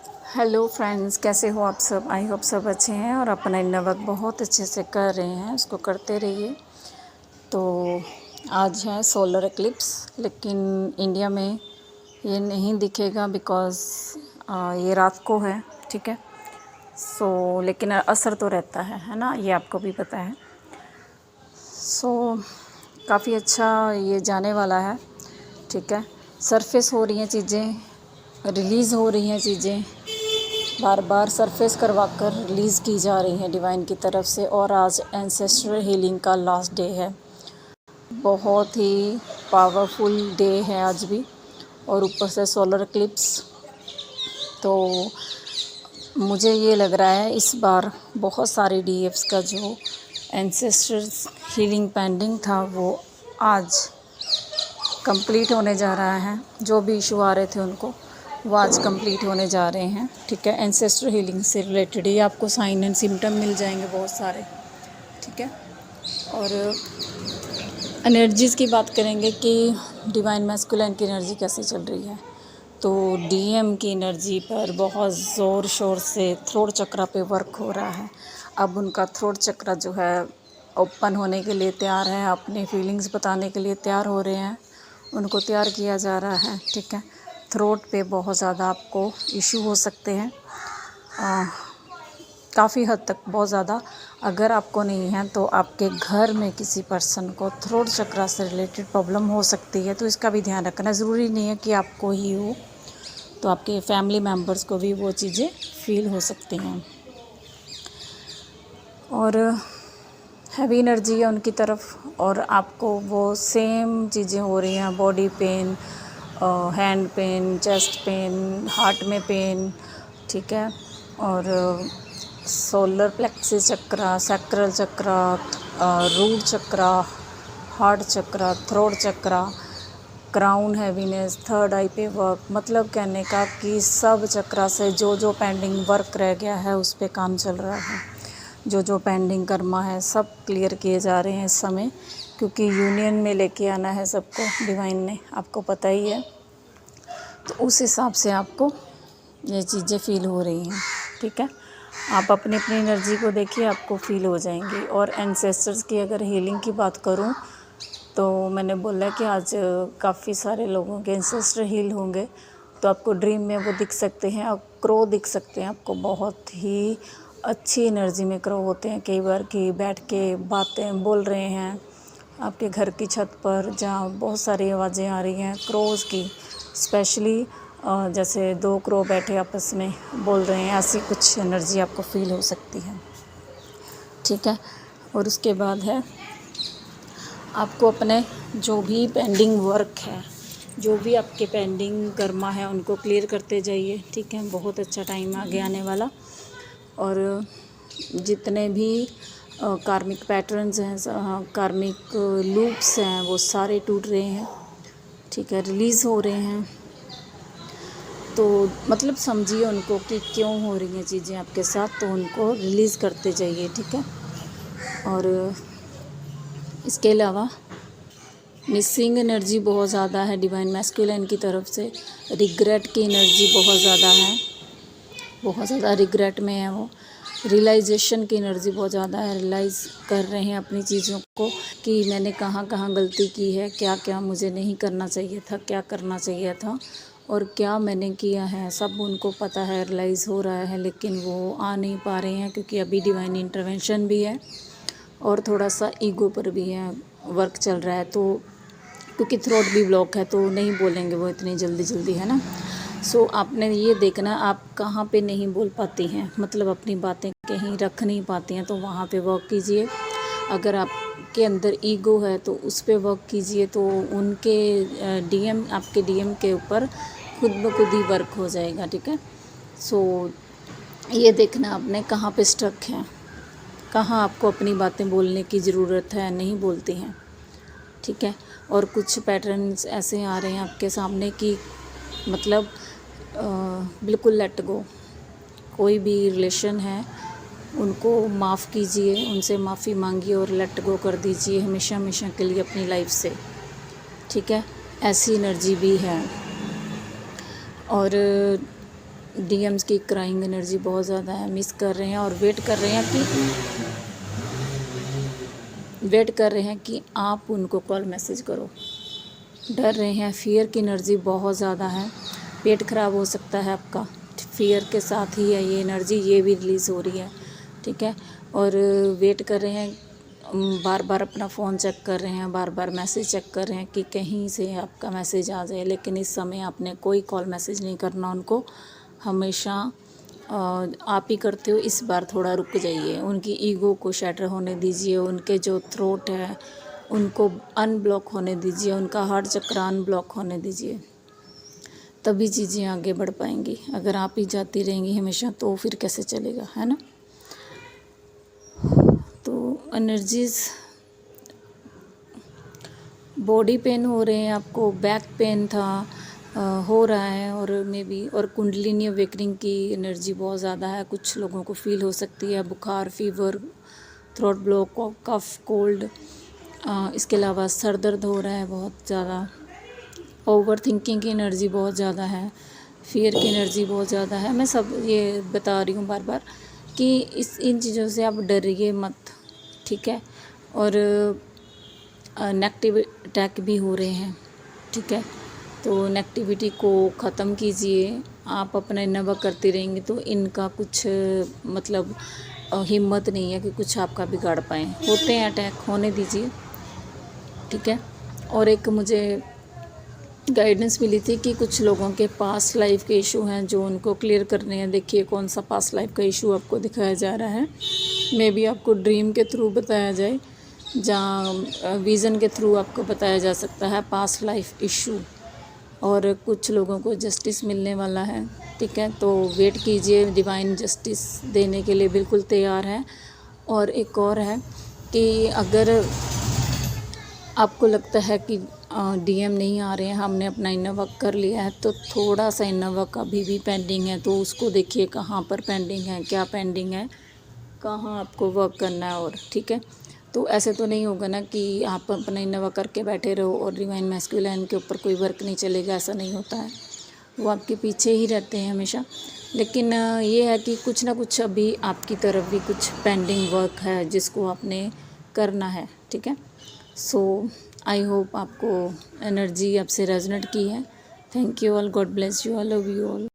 Hello friends, कैसे हो आप सब। आई होप सब अच्छे हैं और अपना इन वर्क बहुत अच्छे से कर रहे हैं, उसको करते रहिए। तो आज है सोलर एक्लिप्स, लेकिन इंडिया में ये नहीं दिखेगा बिकॉज़ ये रात को है, ठीक है। लेकिन असर तो रहता है ना, ये आपको भी पता है। काफ़ी अच्छा ये जाने वाला है, ठीक है। सरफेस हो रही हैं चीज़ें, रिलीज़ हो रही हैं चीज़ें, बार बार सरफेस करवा कर रिलीज़ की जा रही हैं डिवाइन की तरफ से। और आज एंसेस्ट्रल हीलिंग का लास्ट डे है, बहुत ही पावरफुल डे है आज भी, और ऊपर से सोलर इक्लिप्स। तो मुझे ये लग रहा है इस बार बहुत सारे डीएफ्स का जो एंसेस्ट्रल हीलिंग पेंडिंग था वो आज कंप्लीट होने जा रहा है। जो भी इशू आ रहे थे उनको वो आज कंप्लीट होने जा रहे हैं, ठीक है। एंसेस्ट्रल हीलिंग से रिलेटेड ही आपको साइन एंड सिम्टम मिल जाएंगे बहुत सारे, ठीक है। और एनर्जीज़ की बात करेंगे कि डिवाइन मैस्कुलिन की एनर्जी कैसे चल रही है। तो डीएम की एनर्जी पर बहुत ज़ोर शोर से थ्रोट चक्रा पे वर्क हो रहा है। अब उनका थ्रोट चक्रा जो है ओपन होने के लिए तैयार है, अपनी फीलिंग्स बताने के लिए तैयार हो रहे हैं, उनको तैयार किया जा रहा है, ठीक है। थ्रोट पे बहुत ज़्यादा आपको इशू हो सकते हैं, काफ़ी हद तक बहुत ज़्यादा। अगर आपको नहीं है तो आपके घर में किसी पर्सन को थ्रोट चक्रा से रिलेटेड प्रॉब्लम हो सकती है, तो इसका भी ध्यान रखना। ज़रूरी नहीं है कि आपको ही हो, तो आपके फैमिली मेम्बर्स को भी वो चीज़ें फील हो सकती हैं। और हैवी एनर्जी है उनकी तरफ, और आपको वो सेम चीज़ें हो रही हैं, body pain, hand pain, chest pain, heart में पेन, ठीक है। और solar plexus chakra, sacral chakra, root chakra, heart chakra, throat chakra, crown heaviness, third eye पे वर्क। मतलब कहने का कि सब चक्रा से जो जो पेंडिंग वर्क रह गया है उस पे काम चल रहा है। जो पेंडिंग कर्मा है सब क्लियर किए जा रहे हैं इस समय, क्योंकि यूनियन में लेके आना है सबको डिवाइन ने, आपको पता ही है। तो उस हिसाब से आपको ये चीज़ें फ़ील हो रही हैं, ठीक है। आप अपनी अपनी एनर्जी को देखिए, आपको फ़ील हो जाएंगी। और एंसेस्टर्स की अगर हीलिंग की बात करूं तो मैंने बोला कि आज काफ़ी सारे लोगों के एंसेस्टर हील होंगे, तो आपको ड्रीम में वो दिख सकते हैं, और क्रो दिख सकते हैं आपको। बहुत ही अच्छी एनर्जी में क्रो होते हैं कई बार, कि बैठ के बातें बोल रहे हैं आपके घर की छत पर, जहाँ बहुत सारी आवाज़ें आ रही हैं क्रोज़ की। स्पेशली जैसे दो क्रो बैठे आपस में बोल रहे हैं, ऐसी कुछ एनर्जी आपको फ़ील हो सकती है, ठीक है। और उसके बाद है आपको अपने जो भी पेंडिंग वर्क है, जो भी आपके पेंडिंग कर्मा है, उनको क्लियर करते जाइए, ठीक है। बहुत अच्छा टाइम आगे आने वाला। और जितने भी कार्मिक पैटर्न्स हैं, कार्मिक लूप्स हैं, वो सारे टूट रहे हैं, ठीक है, रिलीज़ हो रहे हैं। तो मतलब समझिए उनको कि क्यों हो रही हैं चीज़ें आपके साथ, तो उनको रिलीज़ करते जाइए, ठीक है। और इसके अलावा मिसिंग एनर्जी बहुत ज़्यादा है डिवाइन मैस्कुलिन की तरफ से। रिग्रेट की एनर्जी बहुत ज़्यादा है, बहुत ज़्यादा रिग्रेट में है वो। रियलाइजेशन की एनर्जी बहुत ज़्यादा है, रियलाइज़ कर रहे हैं अपनी चीज़ों को कि मैंने कहाँ कहाँ गलती की है, क्या क्या मुझे नहीं करना चाहिए था, क्या करना चाहिए था, और क्या मैंने किया है, सब उनको पता है, रियलाइज़ हो रहा है। लेकिन वो आ नहीं पा रहे हैं क्योंकि अभी डिवाइन इंटरवेंशन भी है और थोड़ा सा ईगो पर भी है, वर्क चल रहा है। तो क्योंकि थ्रोट भी ब्लॉक है तो नहीं बोलेंगे वो इतनी जल्दी है ना। आपने ये देखना आप कहाँ पे नहीं बोल पाती हैं, मतलब अपनी बातें कहीं रख नहीं पाती हैं, तो वहाँ पे वर्क कीजिए। अगर आपके अंदर ईगो है तो उस पे वर्क कीजिए, तो उनके डीएम, आपके डीएम के ऊपर खुद ब खुद ही वर्क हो जाएगा, ठीक है। ये देखना आपने कहाँ पे स्ट्रक है, कहाँ आपको अपनी बातें बोलने की ज़रूरत है, नहीं बोलती हैं, ठीक है। और कुछ पैटर्न्स ऐसे आ रहे हैं आपके सामने कि मतलब बिल्कुल लेट गो। कोई भी रिलेशन है उनको माफ़ कीजिए, उनसे माफ़ी मांगिए और लेट गो कर दीजिए हमेशा हमेशा के लिए अपनी लाइफ से, ठीक है। ऐसी एनर्जी भी है। और डीएम्स की क्राइंग एनर्जी बहुत ज़्यादा है, मिस कर रहे हैं और वेट कर रहे हैं कि आप उनको कॉल मैसेज करो। डर रहे हैं, फियर की एनर्जी बहुत ज़्यादा है, पेट खराब हो सकता है आपका, फियर के साथ ही है ये एनर्जी, ये भी रिलीज़ हो रही है, ठीक है। और वेट कर रहे हैं, बार बार अपना फ़ोन चेक कर रहे हैं, बार बार मैसेज चेक कर रहे हैं कि कहीं से आपका मैसेज आ जाए, लेकिन इस समय आपने कोई कॉल मैसेज नहीं करना उनको, हमेशा आप ही करते हो। इस बार थोड़ा रुक जाइए, उनकी ईगो को शैटर होने दीजिए, उनके जो थ्रोट है उनको अनब्लॉक होने दीजिए, उनका हार्ट चक्र अनब्लॉक होने दीजिए, तभी चीज़ें आगे बढ़ पाएंगी। अगर आप ही जाती रहेंगी हमेशा तो फिर कैसे चलेगा, है ना। तो एनर्जीज़, बॉडी पेन हो रहे हैं आपको, बैक पेन था, हो रहा है, और मे बी और कुंडलिनी अवेकनिंग की एनर्जी बहुत ज़्यादा है, कुछ लोगों को फील हो सकती है, बुखार, फीवर, थ्रोट ब्लॉक, कफ, कोल्ड, इसके अलावा सर दर्द हो रहा है बहुत ज़्यादा, ओवर थिंकिंग की एनर्जी बहुत ज़्यादा है, फियर की एनर्जी बहुत ज़्यादा है। मैं सब ये बता रही हूँ बार बार कि इन चीज़ों से आप डरिए मत, ठीक है। और नेगेटिव अटैक भी हो रहे हैं, ठीक है। तो नेगेटिविटी को ख़त्म कीजिए, आप अपना इन्ना करते रहेंगे तो इनका कुछ मतलब हिम्मत नहीं है कि कुछ आपका बिगाड़ पाएँ। होते हैं अटैक, होने दीजिए, ठीक है। और एक मुझे गाइडेंस मिली थी कि कुछ लोगों के पास्ट लाइफ के इशू हैं जो उनको क्लियर करने हैं। देखिए कौन सा पास्ट लाइफ का इशू आपको दिखाया जा रहा है, मे बी आपको ड्रीम के थ्रू बताया जाए, जहाँ विज़न के थ्रू आपको बताया जा सकता है पास्ट लाइफ इशू, और कुछ लोगों को जस्टिस मिलने वाला है, ठीक है। तो वेट कीजिए, डिवाइन जस्टिस देने के लिए बिल्कुल तैयार है। और एक और है कि अगर आपको लगता है कि डीएम नहीं आ रहे हैं, हमने अपना इनर वर्क कर लिया है, तो थोड़ा सा इनर वर्क अभी भी पेंडिंग है, तो उसको देखिए कहाँ पर पेंडिंग है, क्या पेंडिंग है, कहाँ आपको वर्क करना है, और ठीक है। तो ऐसे तो नहीं होगा ना कि आप अपना इनर वर्क करके बैठे रहो और डिवाइन मैस्कुलिन के ऊपर कोई वर्क नहीं चलेगा, ऐसा नहीं होता है, वो आपके पीछे ही रहते हैं हमेशा। लेकिन ये है कि कुछ ना कुछ अभी आपकी तरफ भी कुछ पेंडिंग वर्क है जिसको आपने करना है, ठीक है। सो आई होप आपको एनर्जी आपसे रेजोनेट की है। Thank you all, God bless you all, love you all.